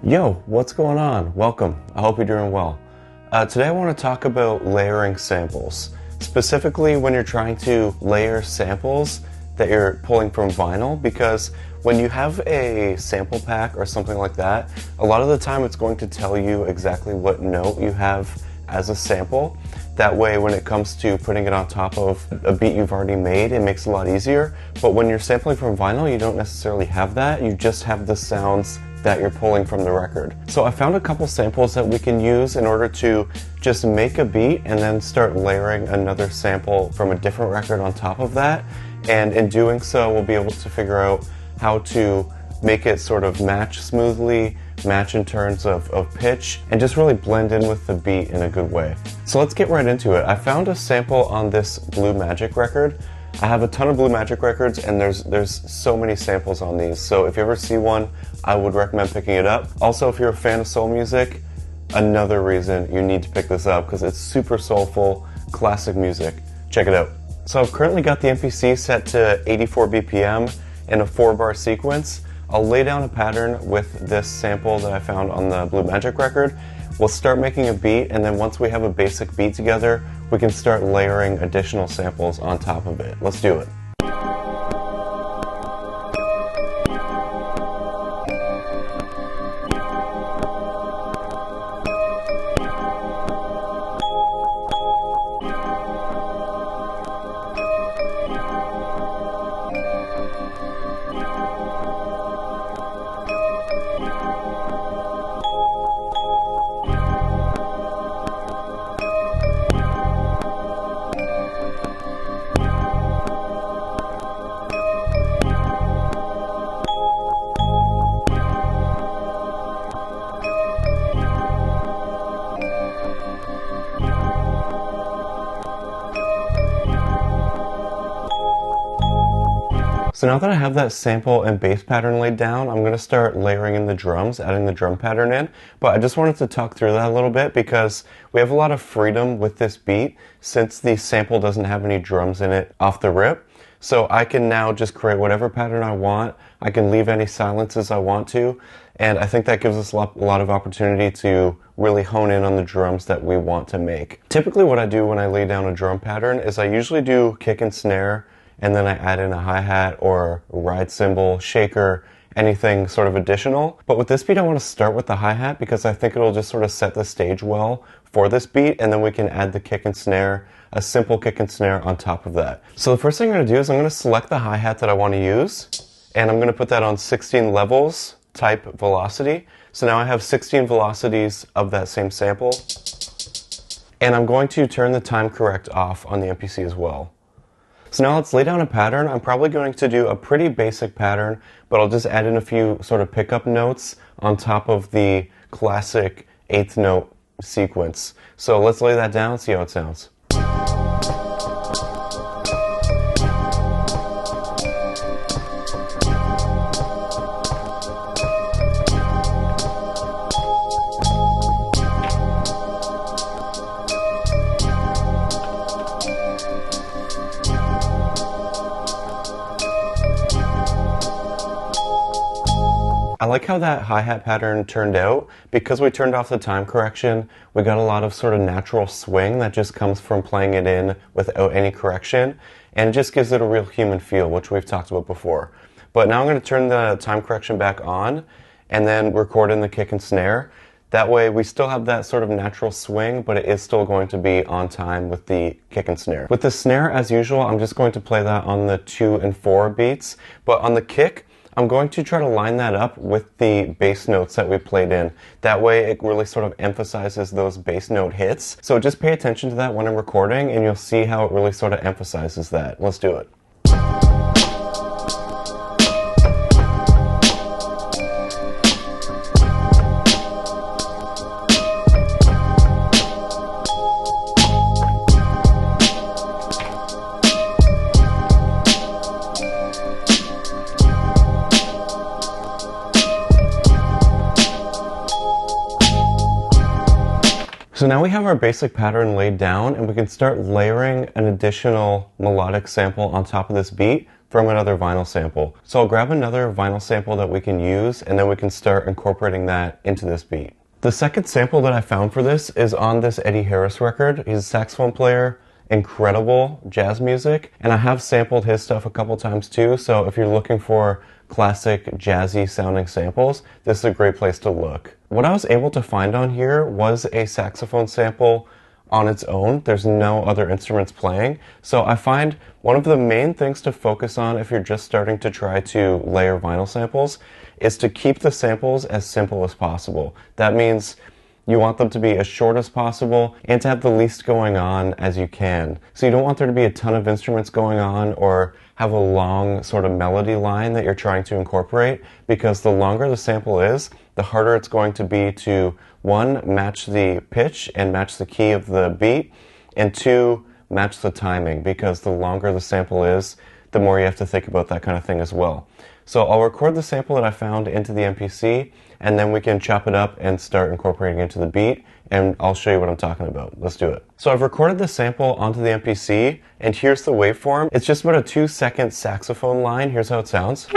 Yo, what's going on? Welcome. I hope you're doing well. Today I want to talk about layering samples. Specifically when you're trying to layer samples that you're pulling from vinyl, because when you have a sample pack or something like that, a lot of the time it's going to tell you exactly what note you have as a sample. That way when it comes to putting it on top of a beat you've already made, it makes it a lot easier. But when you're sampling from vinyl, you don't necessarily have that. You just have the sounds that you're pulling from the record. So I found a couple samples that we can use in order to just make a beat and then start layering another sample from a different record on top of that. And in doing so, we'll be able to figure out how to make it sort of match smoothly, match in terms of pitch, and just really blend in with the beat in a good way. So let's get right into it. I found a sample on this Blue Magic record. I have a ton of Blue Magic records and there's so many samples on these. So if you ever see one, I would recommend picking it up. Also, if you're a fan of soul music, another reason you need to pick this up because it's super soulful, classic music. Check it out. So I've currently got the MPC set to 84 BPM in a 4-bar sequence. I'll lay down a pattern with this sample that I found on the Blue Magic record. We'll start making a beat, and then once we have a basic beat together, we can start layering additional samples on top of it. Let's do it. So now that I have that sample and bass pattern laid down, I'm going to start layering in the drums, adding the drum pattern in. But I just wanted to talk through that a little bit because we have a lot of freedom with this beat since the sample doesn't have any drums in it off the rip. So I can now just create whatever pattern I want. I can leave any silences I want to. And I think that gives us a lot of opportunity to really hone in on the drums that we want to make. Typically what I do when I lay down a drum pattern is I usually do kick and snare, and then I add in a hi-hat or a ride cymbal, shaker, anything sort of additional. But with this beat, I want to start with the hi-hat because I think it'll just sort of set the stage well for this beat, and then we can add the kick and snare, a simple kick and snare on top of that. So the first thing I'm going to do is I'm going to select the hi-hat that I want to use, and I'm going to put that on 16 levels type velocity. So now I have 16 velocities of that same sample, and I'm going to turn the time correct off on the MPC as well. So now let's lay down a pattern. I'm probably going to do a pretty basic pattern, but I'll just add in a few sort of pickup notes on top of the classic 8th note sequence. So let's lay that down and see how it sounds. I like how that hi-hat pattern turned out. Because we turned off the time correction, we got a lot of sort of natural swing that just comes from playing it in without any correction, and it just gives it a real human feel, which we've talked about before. But now I'm going to turn the time correction back on and then record in the kick and snare. That way we still have that sort of natural swing, but it is still going to be on time with the kick and snare. With the snare, as usual, I'm just going to play that on the 2 and 4 beats, but on the kick, I'm going to try to line that up with the bass notes that we played in. That way it really sort of emphasizes those bass note hits. So just pay attention to that when I'm recording and you'll see how it really sort of emphasizes that. Let's do it. So now we have our basic pattern laid down and we can start layering an additional melodic sample on top of this beat from another vinyl sample. So I'll grab another vinyl sample that we can use, and then we can start incorporating that into this beat. The second sample that I found for this is on this Eddie Harris record. He's a saxophone player, incredible jazz music, and I have sampled his stuff a couple times too, so if you're looking for classic jazzy sounding samples, this is a great place to look. What I was able to find on here was a saxophone sample on its own. There's no other instruments playing, so I find one of the main things to focus on if you're just starting to try to layer vinyl samples is to keep the samples as simple as possible. That means you want them to be as short as possible and to have the least going on as you can. So you don't want there to be a ton of instruments going on or have a long sort of melody line that you're trying to incorporate, because the longer the sample is, the harder it's going to be to, one, match the pitch and match the key of the beat, and two, match the timing, because the longer the sample is, the more you have to think about that kind of thing as well. So I'll record the sample that I found into the MPC, and then we can chop it up and start incorporating it into the beat, and I'll show you what I'm talking about. Let's do it. So I've recorded the sample onto the MPC, and here's the waveform. It's just about a 2-second saxophone line. Here's how it sounds.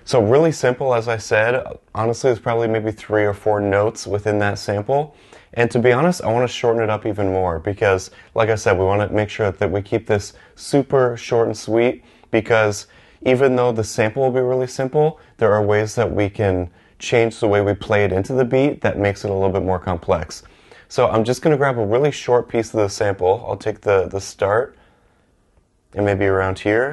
So really simple, as I said. Honestly, there's probably maybe 3 or 4 notes within that sample. And to be honest, I want to shorten it up even more because, like I said, we want to make sure that we keep this super short and sweet, because even though the sample will be really simple, there are ways that we can change the way we play it into the beat that makes it a little bit more complex. So I'm just going to grab a really short piece of the sample. I'll take the start and maybe around here.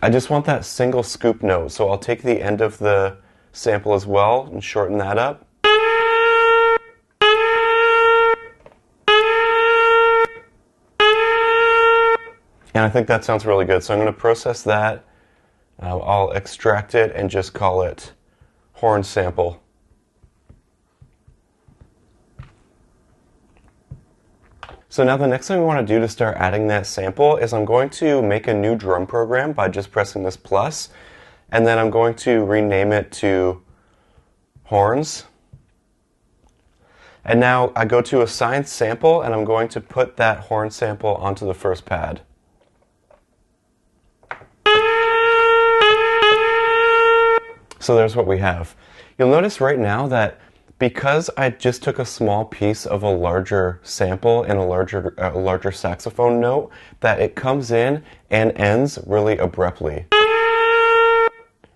I just want that single scoop note, so I'll take the end of the sample as well and shorten that up. And I think that sounds really good, so I'm going to process that. I'll extract it and just call it horn sample. So now the next thing we want to do to start adding that sample is I'm going to make a new drum program by just pressing this plus, and then I'm going to rename it to horns. And now I go to assign sample, and I'm going to put that horn sample onto the first pad. So there's what we have. You'll notice right now that because I just took a small piece of a larger sample and a larger saxophone note, that it comes in and ends really abruptly.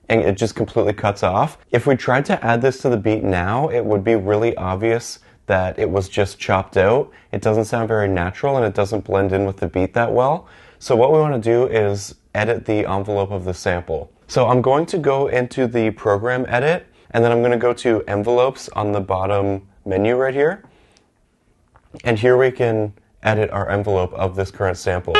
And it just completely cuts off. If we tried to add this to the beat now, it would be really obvious that it was just chopped out. It doesn't sound very natural and it doesn't blend in with the beat that well. So what we want to do is edit the envelope of the sample. So I'm going to go into the program edit, and then I'm going to go to envelopes on the bottom menu right here. And here we can edit our envelope of this current sample.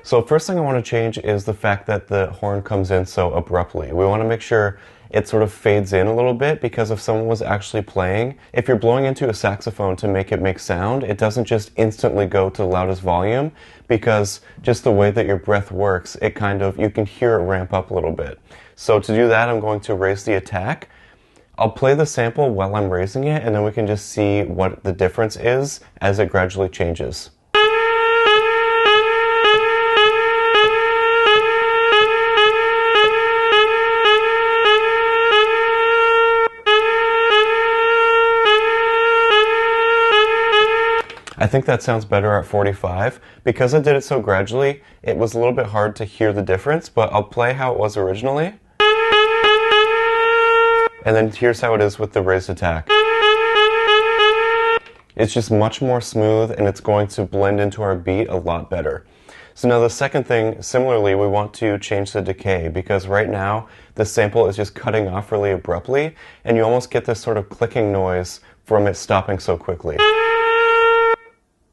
So first thing I want to change is the fact that the horn comes in so abruptly. We want to make sure it sort of fades in a little bit, because if someone was actually playing, if you're blowing into a saxophone to make it make sound, it doesn't just instantly go to the loudest volume, because just the way that your breath works, it kind of, you can hear it ramp up a little bit. So to do that, I'm going to raise the attack. I'll play the sample while I'm raising it, and then we can just see what the difference is as it gradually changes. I think that sounds better at 45. Because I did it so gradually, it was a little bit hard to hear the difference, but I'll play how it was originally. And then here's how it is with the raised attack. It's just much more smooth, and it's going to blend into our beat a lot better. So now the second thing, similarly, we want to change the decay, because right now the sample is just cutting off really abruptly, and you almost get this sort of clicking noise from it stopping so quickly.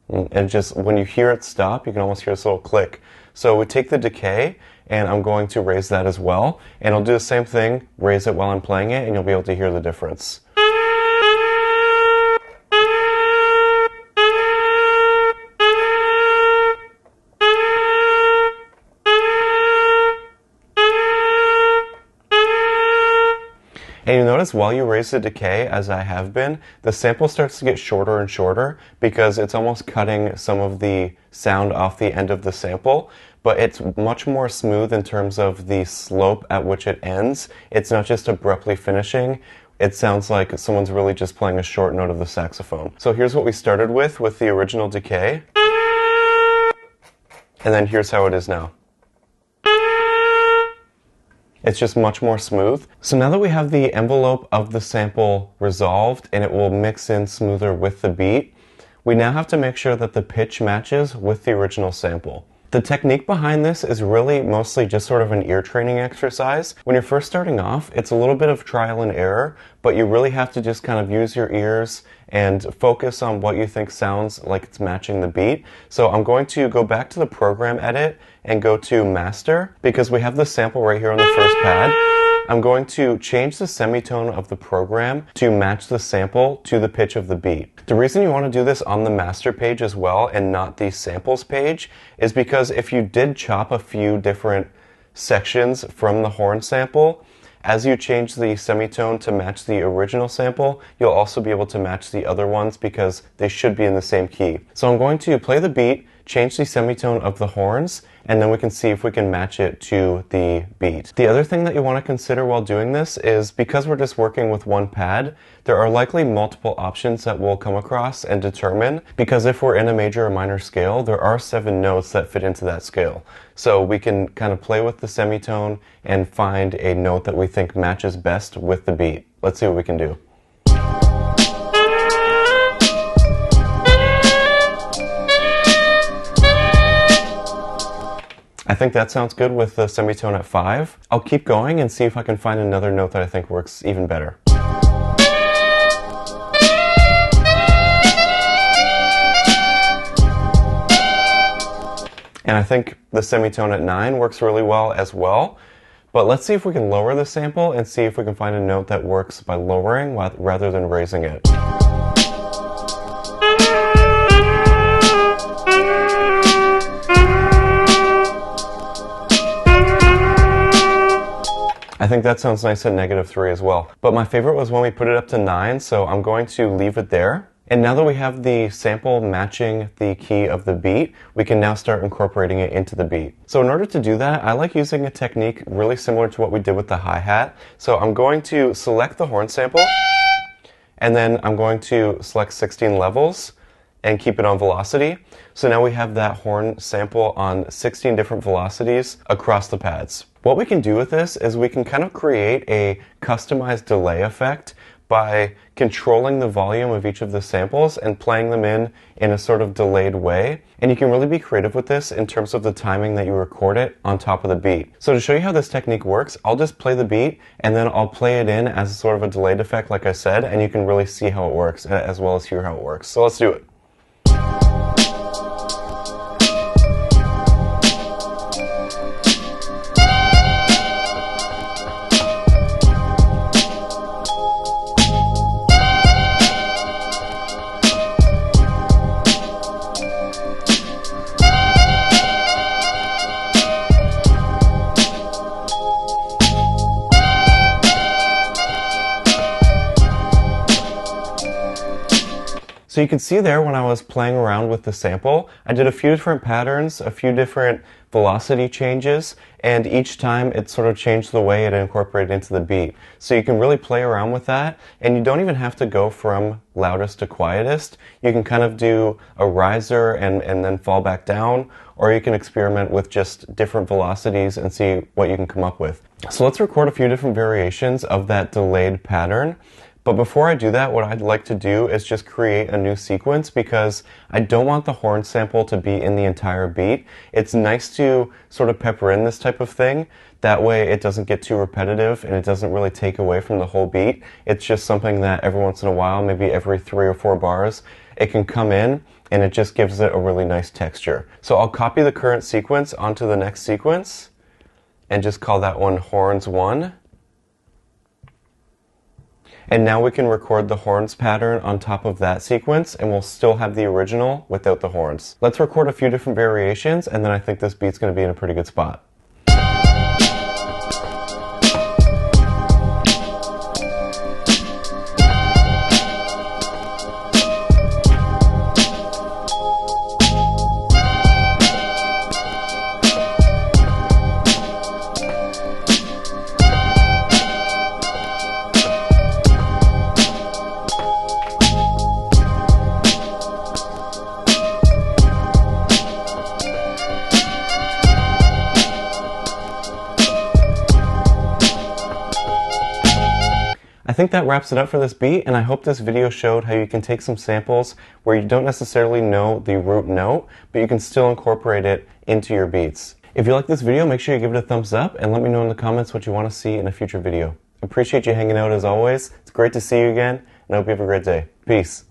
And just when you hear it stop, you can almost hear this little click. So we take the decay, and I'm going to raise that as well. And I'll do the same thing, raise it while I'm playing it, and you'll be able to hear the difference. And you notice while you raise the decay, as I have been, the sample starts to get shorter and shorter because it's almost cutting some of the sound off the end of the sample, but it's much more smooth in terms of the slope at which it ends. It's not just abruptly finishing. It sounds like someone's really just playing a short note of the saxophone. So here's what we started with the original decay. And then here's how it is now. It's just much more smooth. So now that we have the envelope of the sample resolved and it will mix in smoother with the beat, we now have to make sure that the pitch matches with the original sample. The technique behind this is really mostly just sort of an ear training exercise. When you're first starting off, it's a little bit of trial and error, but you really have to just kind of use your ears and focus on what you think sounds like it's matching the beat. So I'm going to go back to the program edit and go to master because we have the sample right here on the first pad. I'm going to change the semitone of the program to match the sample to the pitch of the beat. The reason you want to do this on the master page as well and not the samples page is because if you did chop a few different sections from the horn sample, as you change the semitone to match the original sample, you'll also be able to match the other ones because they should be in the same key. So I'm going to play the beat, change the semitone of the horns, and then we can see if we can match it to the beat. The other thing that you want to consider while doing this is because we're just working with one pad, there are likely multiple options that we'll come across and determine, because if we're in a major or minor scale, there are 7 notes that fit into that scale. So we can kind of play with the semitone and find a note that we think matches best with the beat. Let's see what we can do. I think that sounds good with the semitone at 5. I'll keep going and see if I can find another note that I think works even better. And I think the semitone at 9 works really well as well. But let's see if we can lower the sample and see if we can find a note that works by lowering rather than raising it. I think that sounds nice at -3 as well. But my favorite was when we put it up to 9, so I'm going to leave it there. And now that we have the sample matching the key of the beat, we can now start incorporating it into the beat. So in order to do that, I like using a technique really similar to what we did with the hi-hat. So I'm going to select the horn sample, and then I'm going to select 16 levels and keep it on velocity. So now we have that horn sample on 16 different velocities across the pads. What we can do with this is we can kind of create a customized delay effect by controlling the volume of each of the samples and playing them in a sort of delayed way. And you can really be creative with this in terms of the timing that you record it on top of the beat. So to show you how this technique works, I'll just play the beat and then I'll play it in as sort of a delayed effect like I said, and you can really see how it works as well as hear how it works. So let's do it. So you can see there when I was playing around with the sample, I did a few different patterns, a few different velocity changes, and each time it sort of changed the way it incorporated into the beat. So you can really play around with that, and you don't even have to go from loudest to quietest. You can kind of do a riser and then fall back down, or you can experiment with just different velocities and see what you can come up with. So let's record a few different variations of that delayed pattern. But before I do that, what I'd like to do is just create a new sequence because I don't want the horn sample to be in the entire beat. It's nice to sort of pepper in this type of thing. That way it doesn't get too repetitive and it doesn't really take away from the whole beat. It's just something that every once in a while, maybe every 3 or 4 bars, it can come in and it just gives it a really nice texture. So I'll copy the current sequence onto the next sequence and just call that one horns 1. And now we can record the horns pattern on top of that sequence and we'll still have the original without the horns. Let's record a few different variations and then I think this beat's going to be in a pretty good spot. think that wraps it up for this beat, and I hope this video showed how you can take some samples where you don't necessarily know the root note, but you can still incorporate it into your beats. If you like this video, make sure you give it a thumbs up and let me know in the comments what you want to see in a future video. I appreciate you hanging out as always. It's great to see you again, and I hope you have a great day. Peace.